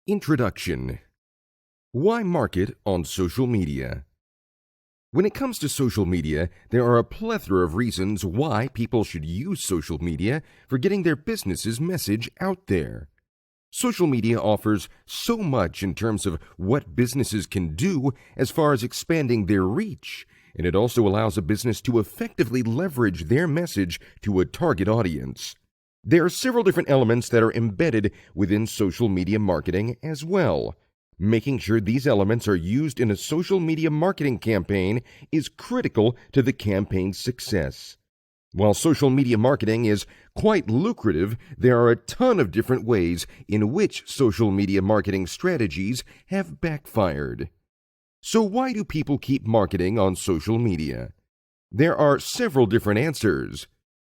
Introduction. Why market on social media? When it comes to social media, there are a plethora of reasons why people should use social media for getting their business's message out there. Social media offers so much in terms of what businesses can do as far as expanding their reach, and it also allows a business to effectively leverage their message to a target audience. There are several different elements that are embedded within social media marketing as well. Making sure these elements are used in a social media marketing campaign is critical to the campaign's success. While social media marketing is quite lucrative, there are a ton of different ways in which social media marketing strategies have backfired. So why do people keep marketing on social media? There are several different answers.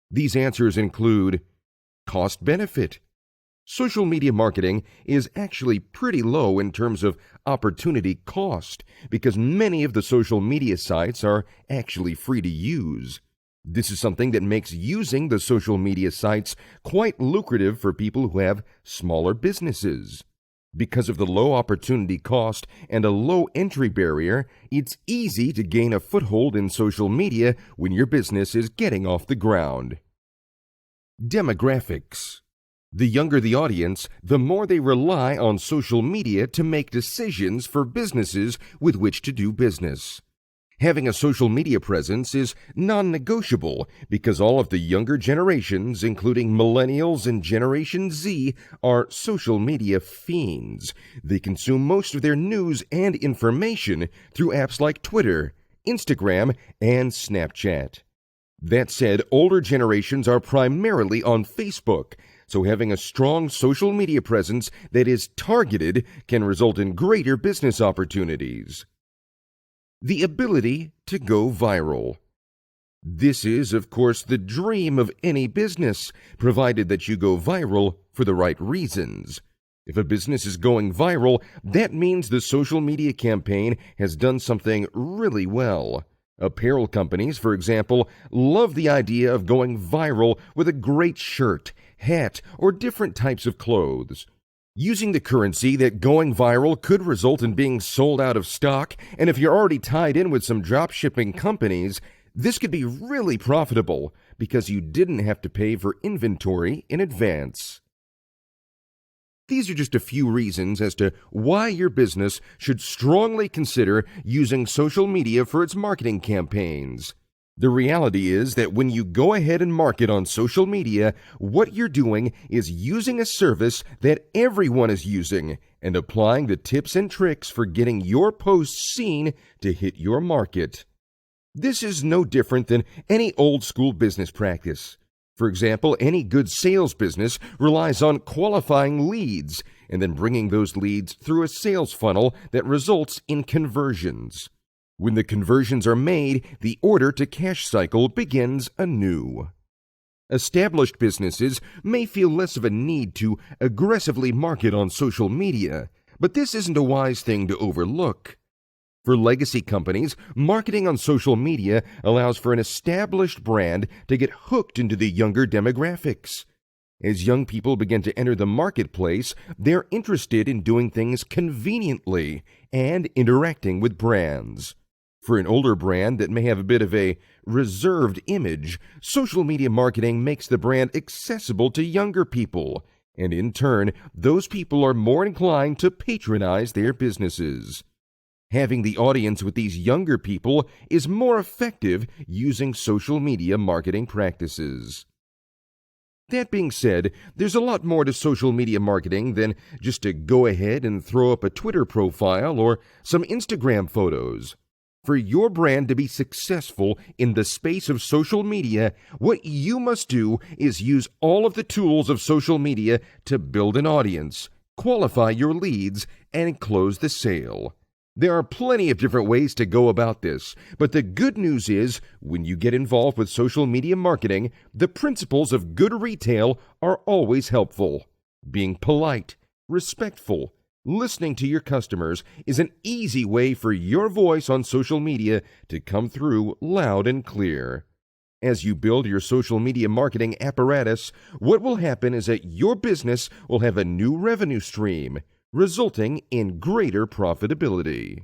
These answers include cost benefit. Social media marketing is actually pretty low in terms of opportunity cost because many of the social media sites are actually free to use. This is something that makes using the social media sites quite lucrative for people who have smaller businesses. Because of the low opportunity cost and a low entry barrier, it's easy to gain a foothold in social media when your business is getting off the ground. Demographics. The younger the audience, the more they rely on social media to make decisions for businesses with which to do business. Having a social media presence is non-negotiable because all of the younger generations, including millennials and Generation Z, are social media fiends. They consume most of their news and information through apps like Twitter, Instagram, and Snapchat. That said, older generations are primarily on Facebook, so having a strong social media presence that is targeted can result in greater business opportunities. The ability to go viral. This is, of course, the dream of any business, provided that you go viral for the right reasons. If a business is going viral, that means the social media campaign has done something really well. Apparel companies, for example, love the idea of going viral with a great shirt, hat, or different types of clothes. Using the currency that going viral could result in being sold out of stock, and if you're already tied in with some drop shipping companies, this could be really profitable because you didn't have to pay for inventory in advance. These are just a few reasons as to why your business should strongly consider using social media for its marketing campaigns. The reality is that when you go ahead and market on social media, what you're doing is using a service that everyone is using and applying the tips and tricks for getting your posts seen to hit your market. This is no different than any old school business practice. For example, any good sales business relies on qualifying leads and then bringing those leads through a sales funnel that results in conversions. When the conversions are made, the order-to-cash cycle begins anew. Established businesses may feel less of a need to aggressively market on social media, but this isn't a wise thing to overlook. For legacy companies, marketing on social media allows for an established brand to get hooked into the younger demographics. As young people begin to enter the marketplace, they're interested in doing things conveniently and interacting with brands. For an older brand that may have a bit of a reserved image, social media marketing makes the brand accessible to younger people, and in turn, those people are more inclined to patronize their businesses. Having the audience with these younger people is more effective using social media marketing practices. That being said, there's a lot more to social media marketing than just to go ahead and throw up a Twitter profile or some Instagram photos. For your brand to be successful in the space of social media, what you must do is use all of the tools of social media to build an audience, qualify your leads, and close the sale. There are plenty of different ways to go about this, but the good news is, when you get involved with social media marketing, the principles of good retail are always helpful. Being polite, respectful, listening to your customers is an easy way for your voice on social media to come through loud and clear. As you build your social media marketing apparatus, what will happen is that your business will have a new revenue stream. resulting in greater profitability.